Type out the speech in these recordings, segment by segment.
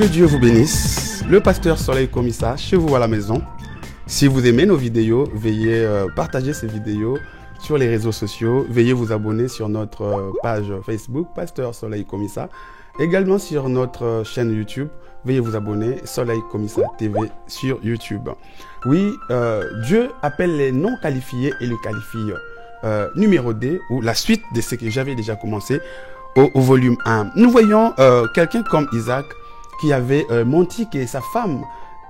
Que Dieu vous bénisse. Le pasteur Soleil Komissa, chez vous à la maison. Si vous aimez nos vidéos, veuillez partager ces vidéos sur les réseaux sociaux. Veuillez vous abonner sur notre page Facebook, Pasteur Soleil Komissa. Également sur notre chaîne YouTube, veuillez vous abonner, Soleil Komissa TV sur YouTube. Oui, Dieu appelle les non qualifiés et le qualifie numéro D, ou la suite de ce que j'avais déjà commencé au volume 1. Nous voyons quelqu'un comme Isaac qui avait menti que sa femme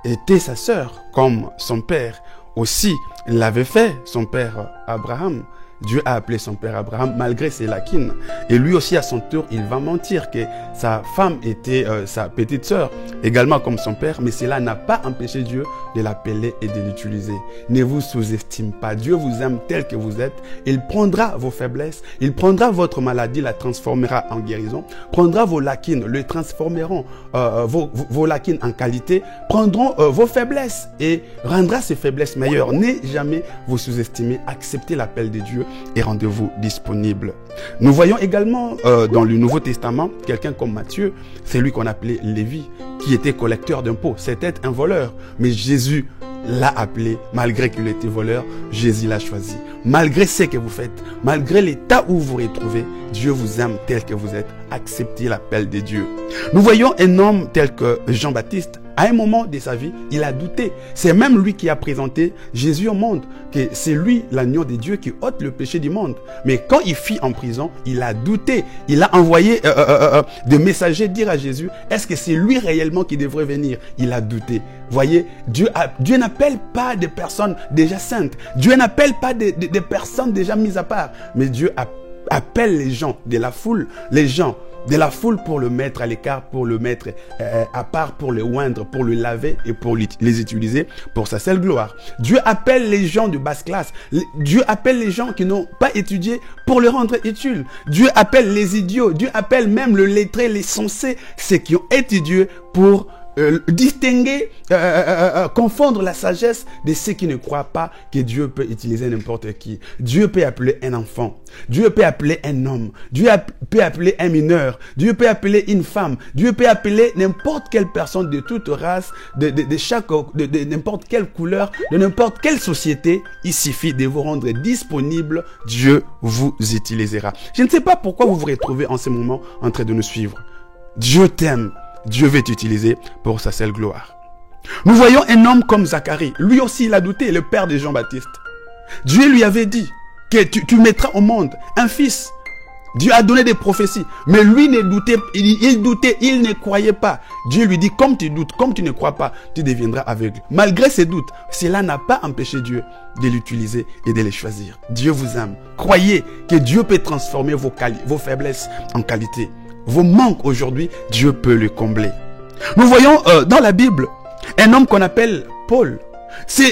était sa sœur, comme son père aussi l'avait fait, son père Abraham. Dieu a appelé son père Abraham malgré ses lacunes. Et lui aussi, à son tour, il va mentir que sa femme était sa petite sœur, également comme son père. Mais cela n'a pas empêché Dieu de l'appeler et de l'utiliser. Ne vous sous-estimez pas. Dieu vous aime tel que vous êtes. Il prendra vos faiblesses. Il prendra votre maladie, la transformera en guérison. Prendra vos lacunes, le transformeront, vos lacunes en qualité. Prendront vos faiblesses et rendra ces faiblesses meilleures. Ne jamais vous sous-estimer. Acceptez l'appel de Dieu et rendez-vous disponible. Nous voyons également dans le Nouveau Testament quelqu'un comme Matthieu, c'est lui qu'on appelait Lévi, qui était collecteur d'impôts. C'était un voleur, mais Jésus l'a appelé, malgré qu'il était voleur, Jésus l'a choisi. Malgré ce que vous faites, malgré l'état où vous vous retrouvez, Dieu vous aime tel que vous êtes. Acceptez l'appel de Dieu. Nous voyons un homme tel que Jean-Baptiste. À un moment de sa vie, il a douté. C'est même lui qui a présenté Jésus au monde, que c'est lui, l'agneau de Dieu, qui ôte le péché du monde. Mais quand il fut en prison, il a douté. Il a envoyé des messagers dire à Jésus, est-ce que c'est lui réellement qui devrait venir? Il a douté. Voyez, Dieu n'appelle pas des personnes déjà saintes. Dieu n'appelle pas des personnes déjà mises à part. Mais Dieu appelle les gens de la foule, les gens de la foule pour le mettre à l'écart, pour le mettre à part, pour le oindre, pour le laver et pour les utiliser pour sa seule gloire. Dieu appelle les gens de basse classe. Dieu appelle les gens qui n'ont pas étudié pour le rendre utile. Dieu appelle les idiots. Dieu appelle même le lettré, les sensés, ceux qui ont étudié pour distinguer, confondre la sagesse de ceux qui ne croient pas que Dieu peut utiliser n'importe qui. Dieu peut appeler un enfant. Dieu peut appeler un homme. Dieu peut appeler un mineur. Dieu peut appeler une femme. Dieu peut appeler n'importe quelle personne de toute race, de n'importe quelle couleur, de n'importe quelle société. Il suffit de vous rendre disponible. Dieu vous utilisera. Je ne sais pas pourquoi vous vous retrouvez en ce moment en train de nous suivre. Dieu t'aime. Dieu veut t'utiliser pour sa seule gloire. Nous voyons un homme comme Zacharie. Lui aussi, il a douté, le père de Jean-Baptiste. Dieu lui avait dit que tu mettras au monde un fils. Dieu a donné des prophéties. Mais lui ne doutait, il doutait, il ne croyait pas. Dieu lui dit, comme tu doutes, comme tu ne crois pas, tu deviendras aveugle. Malgré ses doutes, cela n'a pas empêché Dieu de l'utiliser et de les choisir. Dieu vous aime. Croyez que Dieu peut transformer vos faiblesses en qualité. Vos manques aujourd'hui, Dieu peut le combler. Nous voyons dans la Bible un homme qu'on appelle Paul.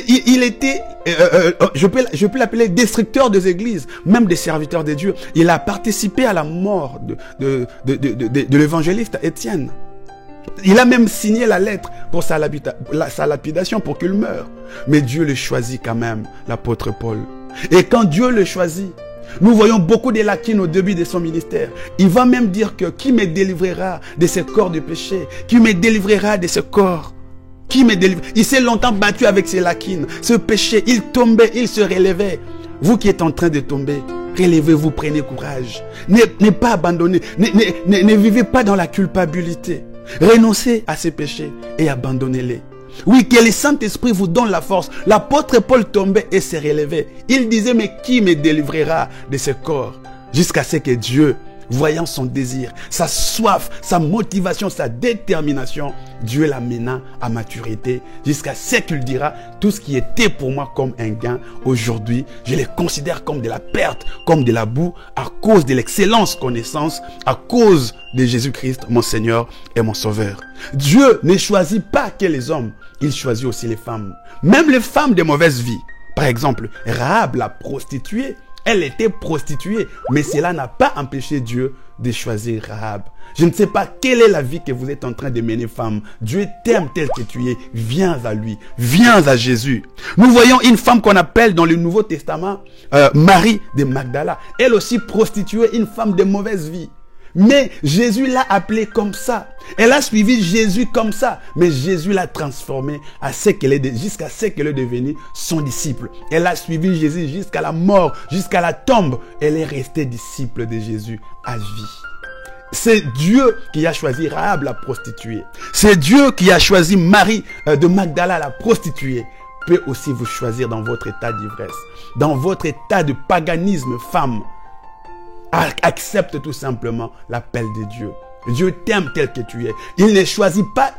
Il était, je peux l'appeler destructeur des églises, même des serviteurs de Dieu. Il a participé à la mort de l'évangéliste Étienne. Il a même signé la lettre pour sa lapidation pour qu'il meure. Mais Dieu le choisit quand même, l'apôtre Paul. Et quand Dieu le choisit, nous voyons beaucoup de lacunes au début de son ministère. Il va même dire que qui me délivrera de ce corps de péché? Qui me délivrera de ce corps? Qui me délivre? Il s'est longtemps battu avec ses lacunes. Ce péché, il tombait, il se relevait. Vous qui êtes en train de tomber, relevez-vous, prenez courage. Ne pas abandonner. Ne vivez pas dans la culpabilité. Renoncez à ces péchés et abandonnez-les. Oui, que le Saint-Esprit vous donne la force. L'apôtre Paul tombait et se relevait. Il disait, mais qui me délivrera de ce corps? Jusqu'à ce que Dieu, voyant son désir, sa soif, sa motivation, sa détermination, Dieu l'amena à maturité jusqu'à ce qu'il dira, tout ce qui était pour moi comme un gain, aujourd'hui, je les considère comme de la perte, comme de la boue, à cause de l'excellence connaissance, à cause de Jésus-Christ, mon Seigneur et mon Sauveur. Dieu ne choisit pas que les hommes, il choisit aussi les femmes. Même les femmes de mauvaise vie. Par exemple, Rahab, la prostituée, elle était prostituée, mais cela n'a pas empêché Dieu de choisir Rahab. Je ne sais pas quelle est la vie que vous êtes en train de mener, femme. Dieu t'aime tel que tu es. Viens à lui. Viens à Jésus. Nous voyons une femme qu'on appelle dans le Nouveau Testament Marie de Magdala. Elle aussi prostituée, une femme de mauvaise vie. Mais Jésus l'a appelée comme ça. Elle a suivi Jésus comme ça. Mais Jésus l'a transformée jusqu'à ce qu'elle est devenue son disciple. Elle a suivi Jésus jusqu'à la mort, jusqu'à la tombe. Elle est restée disciple de Jésus à vie. C'est Dieu qui a choisi Rahab la prostituée. C'est Dieu qui a choisi Marie de Magdala la prostituée. Peut aussi vous choisir dans votre état d'ivresse, dans votre état de paganisme, femme. Accepte tout simplement l'appel de Dieu. Dieu t'aime tel que tu es. Il ne choisit pas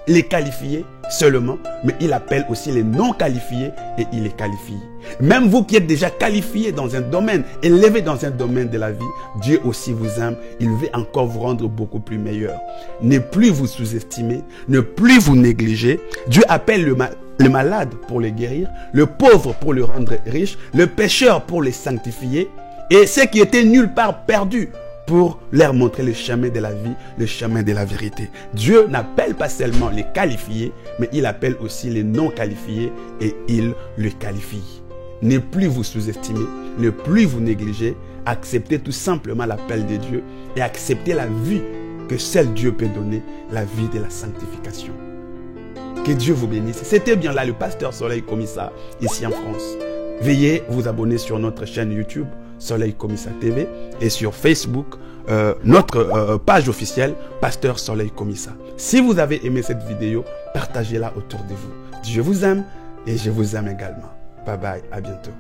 les qualifiés seulement, mais il appelle aussi les non qualifiés et il les qualifie. Même vous qui êtes déjà qualifiés dans un domaine, élevés dans un domaine de la vie, Dieu aussi vous aime. Il veut encore vous rendre beaucoup plus meilleur. Ne plus vous sous-estimer, ne plus vous négliger. Dieu appelle le malade pour le guérir, le pauvre pour le rendre riche, le pécheur pour le sanctifier, et ceux qui étaient nulle part perdus pour leur montrer le chemin de la vie, le chemin de la vérité. Dieu n'appelle pas seulement les qualifiés, mais il appelle aussi les non qualifiés et il les qualifie. Ne plus vous sous-estimer, ne plus vous négliger, acceptez tout simplement l'appel de Dieu et acceptez la vie que seul Dieu peut donner, la vie de la sanctification. Que Dieu vous bénisse. C'était bien là le pasteur Soleil Komissa, ici en France. Veuillez vous abonner sur notre chaîne YouTube, Soleil Komissa TV, et sur Facebook, notre page officielle, Pasteur Soleil Komissa. Si vous avez aimé cette vidéo, partagez-la autour de vous. Dieu vous aime et je vous aime également. Bye bye, à bientôt.